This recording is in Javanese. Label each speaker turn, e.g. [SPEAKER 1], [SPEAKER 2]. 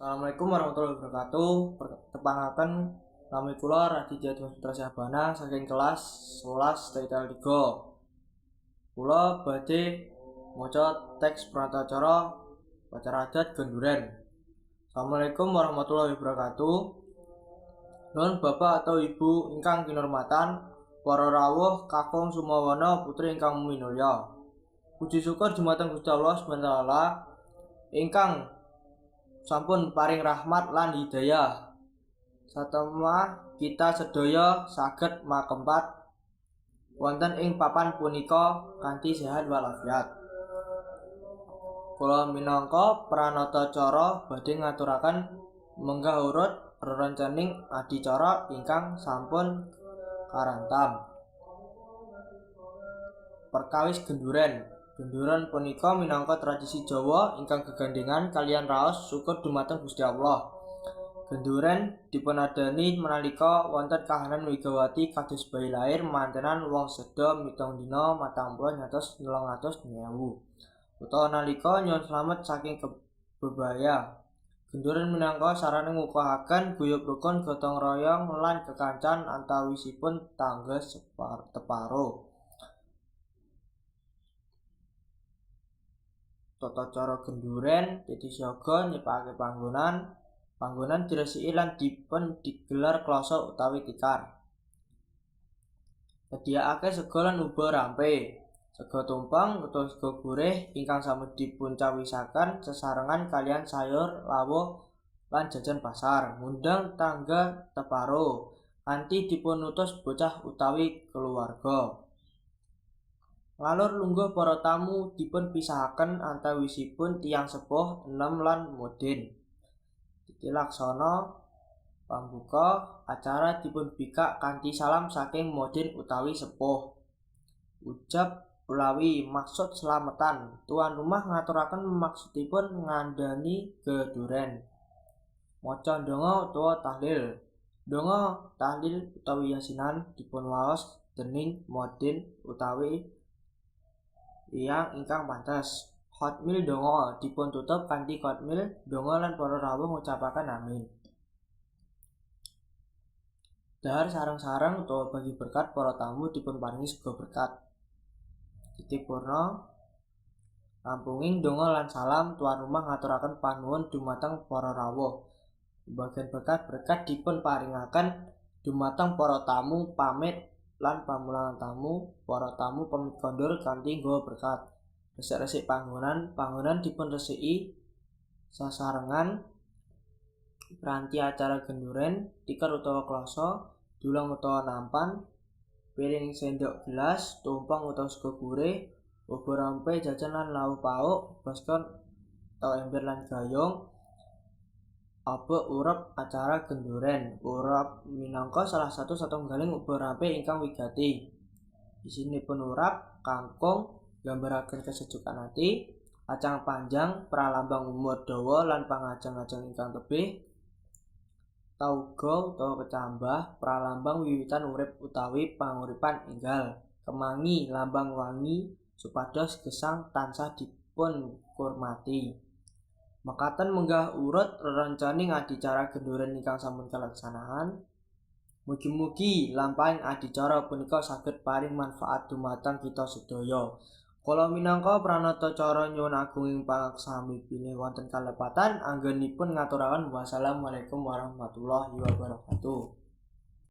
[SPEAKER 1] Assalamualaikum warahmatullahi wabarakatuh. Pertepanaken nami kula Raditya Dwi Putra Syahbana saking kelas 11 Taital 3. Kula badhe maca teks pranatacara Pacar Adat Genduren. Assalamualaikum warahmatullahi wabarakatuh. Nuhun Bapak atau Ibu ingkang kinurmatan, para rawuh kakung sumawana putri ingkang minulya. Puji syukur dumateng Gusti Allah Subhanahu wa taala ingkang sampun paring rahmat lan hidayah. Satemah kita sedaya saged makempat wonten ing papan punika kanthi sehat walafiat. Kula minangka pranatacara badhe ngaturaken menggah urut rerencaning adicara ingkang sampun karantam. Perkawis Genduren. Genduren punika minangka tradisi Jawa ingkang gegandhengan kaliyan raos syukur dumateng Gusti Allah. Genduren dipunadani menalika wonten kahanan wigawati kados bayi lair mantenan wong seda 7 dina 40 ngantos 800.000 utawa nalika nyuwun slamet saking kebebaya. Genduren minangka sarana ngukuhaken guyub rukun gotong royong lan kekancan antawisipun tangga teparo. Tata cara genduren dadi siaga nyepakake panggonan diresiki lan dipun digelar klasa utawi tikar. Sediakake sega lan uba rampe, sega tumpeng utawa sega gurih ingkang sampun dipuncawisaken sesarengan kaliyan sayur, lawuh lan jajan pasar. Ngundang tangga teparo kanthi dipunutus bocah utawi keluarga. Ngalur lungguh para tamu dipun pisahaken antawisipun tiyang sepuh enem lan mudin. Titi laksana pambuka acara dipun bikak kanthi salam saking mudin utawi sepuh. Ucap ulawi maksud slametan. Tuan rumah ngaturaken maksudipun ngandhani geduren. Maca ndonga utawa tahlil. Ndonga, tahlil utawi yasinan dipun waos dening mudin utawi tiyang ingkang pantes. Khotmil donga dipun tutup kanthi khotmil donga lan para rawuh ngucapaken amin. Dahar sareng-sareng utawa bagi berkat para tamu dipun paringi sega berkat. Titik purna rampunging donga lan salam tuan rumah ngaturaken panuwun dumateng para rawuh. Bagian berkat dipun paringaken dumateng para tamu pamit lan pamulangan tamu, para tamu pamit kondur kanthi nggawa berkat. Resik-resik panggonan dipun resiki sasarengan piranti acara genduren, tikar utawa klasa, dulang utawa nampan, piring sendok gelas, tumpeng utawa sega gurih, uga rampe, jajan lan lawuh pauk, baskom utawa ember lan gayung. Abek urep acara genduren. Urep minangka salah satu satunggaling uba rampe ingkang wigati. Isinipun urap kangkung nggambaraken kesejukan ati, kacang panjang pralambang umur dawa lan pangajeng-ajeng ingkang tebih, tauga utawa kecambah pralambang wiwitan urip utawi panguripan enggal, kemangi lambang wangi supados gesang tansah dipun kurmati. Mekaten menggah urut rerencaning adicara genduren ingkang sampun kalaksanaan. Mugi-mugi lampahing adicara punika saged paring manfaat dumateng kita sedaya. Kala minangka pranatacara nyuwun agunging pangaksami pilih wonten kalepatan anggenipun ngaturaken wassalamualaikum warahmatullahi wabarakatuh.